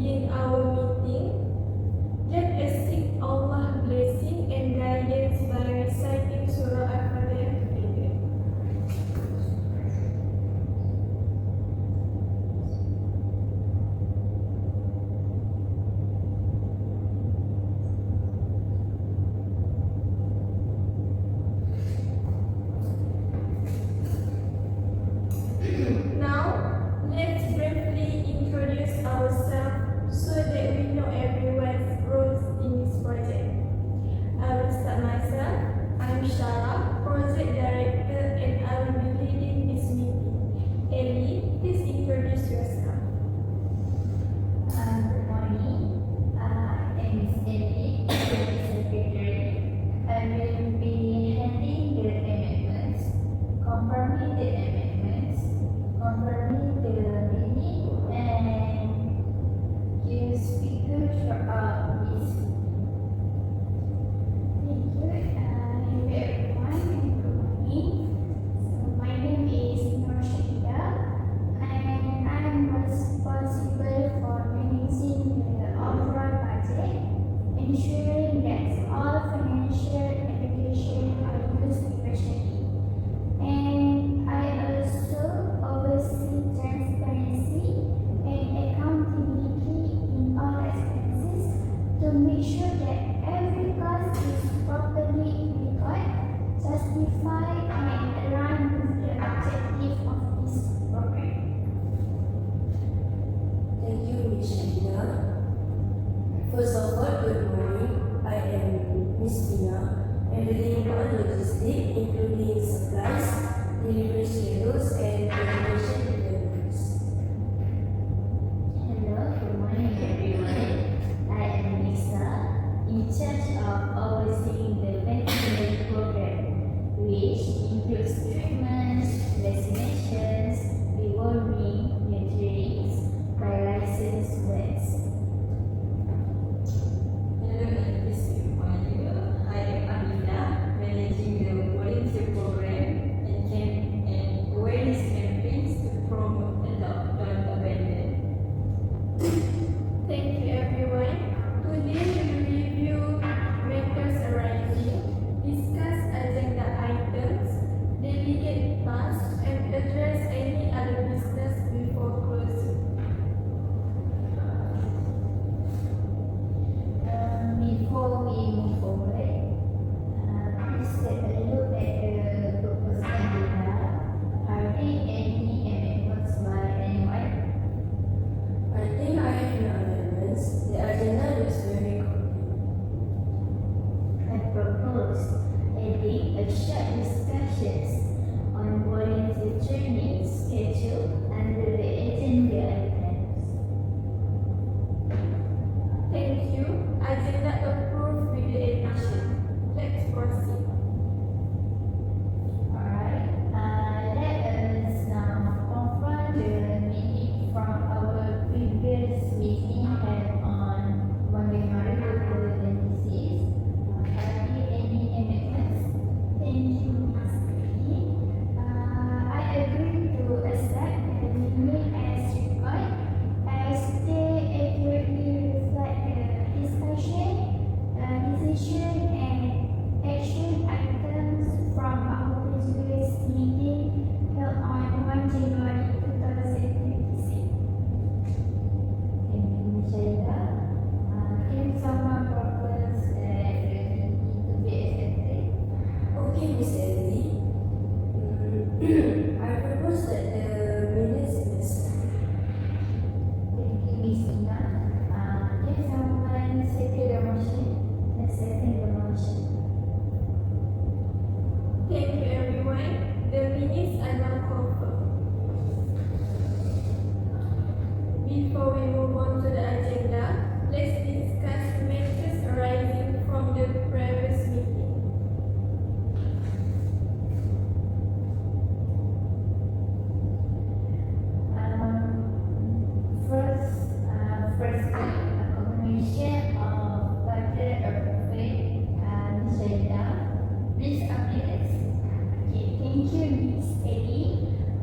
begin our meeting, let us seek Allah's blessing and guidance by reciting Surah Al-Fatihah together. Now, let's briefly introduce ourselves so that we know everyone's roles in this project. I will start myself. I'm Shara, Project Director, and I will be leading this meeting. Ellie, please introduce yourself. Good morning. My name is Ellie, Project Secretary. I will be handling the amendments, confirming the amendments, confirming the meeting, and give speakers throughout this. Thank you. Hello everyone and good morning. So my name is Norshida, and I'm responsible for managing the overall budget, ensuring that all financial education are used efficiently. And I also oversee transparency and accountability in all expenses to make sure that every cost is properly recorded, justified, and aligned with the objective of this program. Thank you, Ms. Shahida. First of all, good morning. I am Ms. Tina, handling all logistics, including supplies, delivery schedules, and coordination deliveries. Hello, good morning everyone. I am Lisa, in charge of overseeing the veterinary program, which includes treatments, vaccinations, deworming, neutering by licensed vets. Hello everyone. I am Amina, managing the volunteer program and awareness campaigns to promote adopt, don't abandon. Thank you, everyone. Today we will review matters arising, discuss agenda items, delegate tasks, and address any other business before closing. Before we move forward, please take a look at the proposed agenda. Are there any amendments by anyone? I think I have no amendments. The agenda looks very complete. I propose adding a short discussions on volunteer training schedule under the agenda items. Thank you. Agenda approved with the addition. Let's proceed. Alright, let us now confront the meeting from our previous meeting held on Monday, March 2026. Are there any amendments? Thank you, Ms. Lee. I agree to accept the minute as required as they accurately reflect the discussion, decision, and action items from our previous meeting held on 1 January 2026. Thank you, Ms. Shaida. Can someone propose that the meeting to be accepted? Okay, Ms. Ellie. I propose that the minutes be accepted. Thank you, Ms. Ina. Can someone second the motion? Second the motion. Thank you, everyone. The minutes are now confirmed. Before we move on to the agenda, let's discuss matters arising from the previous meeting. First, a confirmation of budget approved. Shaida, please update. Okay, thank you, Ms. Eddie.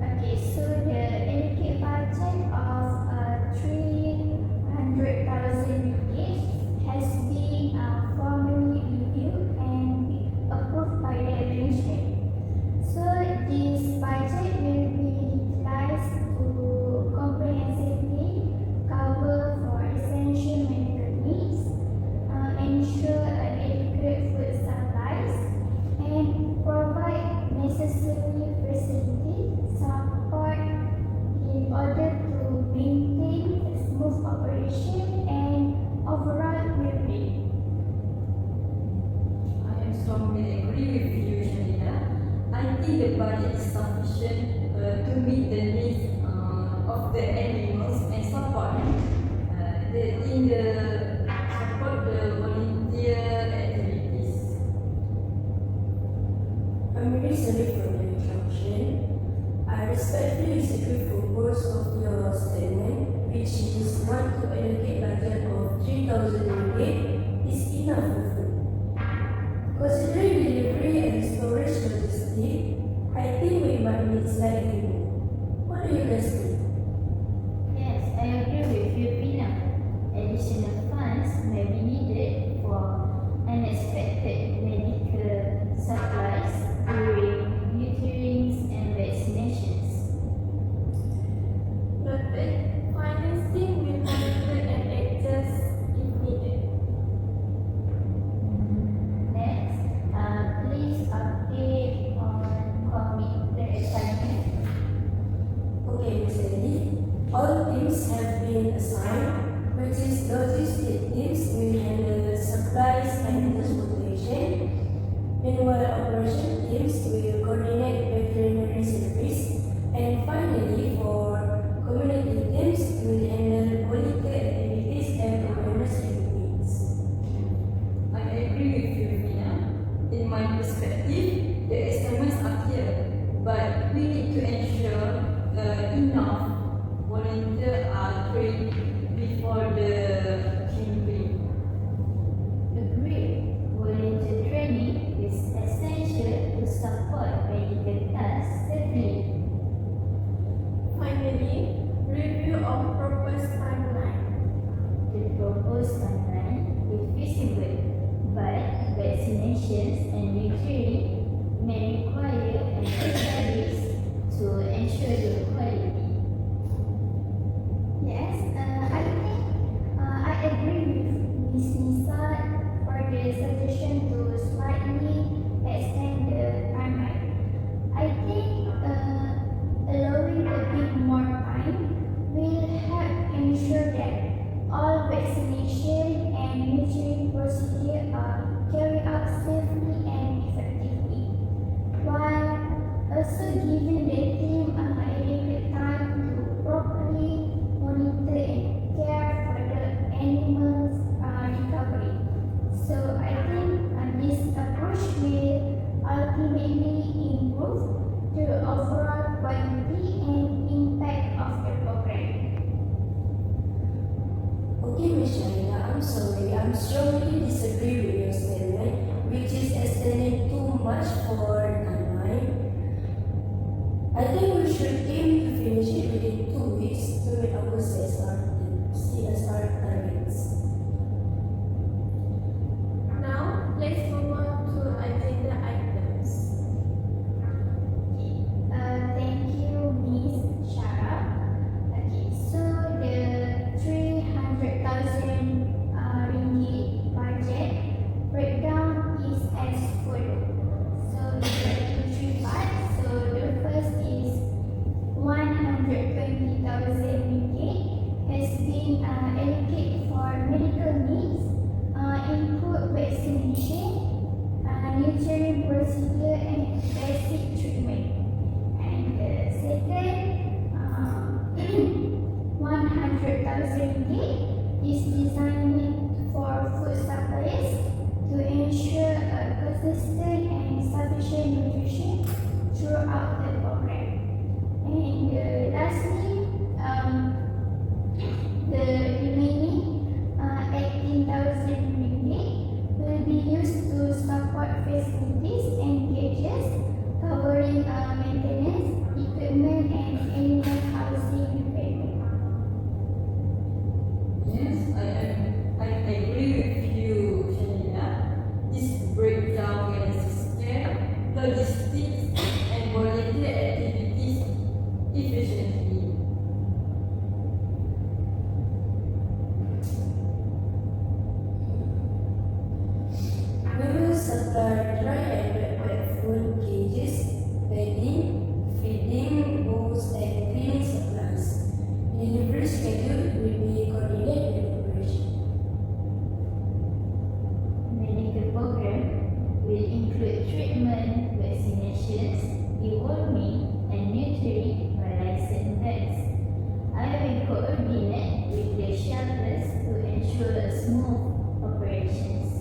Okay, so the allocated budget of 3 letting the support the volunteer activities. I'm really sorry for the interruption. I respectfully disagree for most of your statement, which is want to allocate budget of 3,000 ringgit is enough for food. Considering delivery and storage logistics, I think we might need slightly more. What do you guys think? Yes, I agree with you, Pina. Additional funds may be needed for unexpected medical supplies during meetings and vaccinations. Noted. Financing will monitor and adjust if needed. Next, please update on committed assignment. Okay, Ms. Lady. All teams have been assigned, which is logistic teams will handle supplies and transportation. Meanwhile, operation teams will coordinate veterinary service. And finally, for community teams will handle volunteer activities and awareness campaigns. I agree with you, Mina. In my perspective, the estimates are clear, but we need to ensure enough volunteers are trained before the campaign. Agree. Volunteer training is essential to support medical tasks safely. Finally, review of proposed timeline. The proposed timeline is feasible, but vaccinations and retreat may require an studies to ensure the quality. Yes, I agree with Ms. Nisa for the suggestion to slightly extend the timeline. I think allowing a bit more time will help ensure that all vaccination and measuring procedures are carried out safely and effectively, while also giving the team adequate time to properly monitor and care for the animals' recovery. So I think this approach will ultimately improve the overall quality and impact of the program. Okay, Ms. Shaina, I'm sorry. I'm strongly disagree with your statement, which is extending too much for timeline. I think we should aim to finish it within 2 weeks to meet our CSR targets. Now, let's move on to agenda items. Thank you, Ms. Shara. Okay, so the 300,000 ringgit budget breakdown is as follows. So we got three parts. So the first is 120,000 ringgit has been allocated for medical needs, include vaccination, nurturing procedure and basic treatment. And the second 100,000 ringgit is designed for food supplies to ensure consistent and sufficient nutrition throughout the program. And lastly, the remaining 18,000 ringgit will be used to support facilities and gadgets covering maintenance, equipment, and animal housing repairs. Yes, I agree. smooth operations.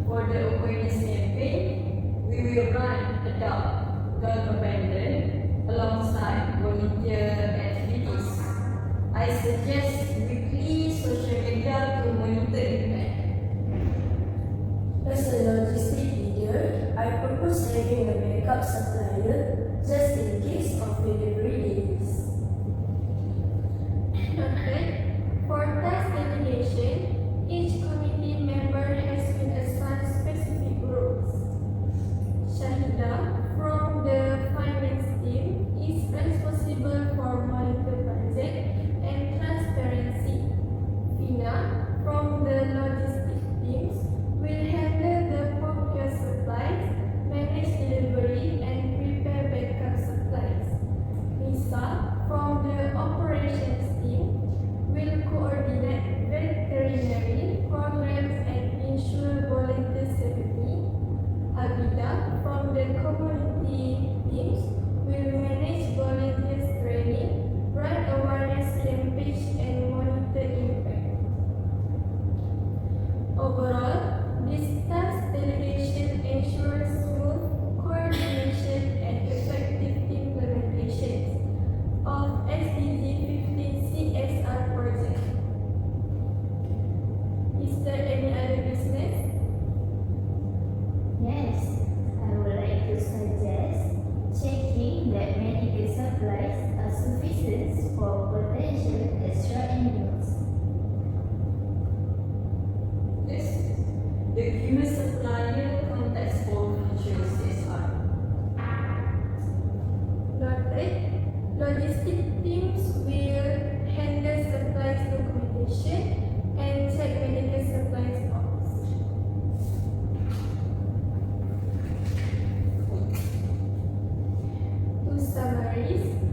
For the awareness campaign, we will run Adopt, Don't Abandon alongside volunteer activities. I suggest weekly social media to monitor impact. As a logistic leader, I propose having a backup supplier just in case of delivery delays. Noted. For task delegation, each committee member has been assigned specific roles. Shahida from the finance team is responsible for monitor budget and transparency. Fina from the logistic teams will handle the procure supplies, manage delivery, and prepare backup supplies. Lisa from the operations team will coordinate veterinary programs and ensure volunteer safety. Abida from the community teams will manage volunteers training, run awareness campaigns, and monitor impact. Overall, this task delegation ensures smooth coordination and effective implementation of SDG 15 CSR project. Is there any other business? Yes, I would like to suggest checking that medical supplies are sufficient for potential extra inputs. Yes, the human supplier contacts for future CSR. Noted. Logistic teams will handle supplies documentation and check medical supplies box. To summarize,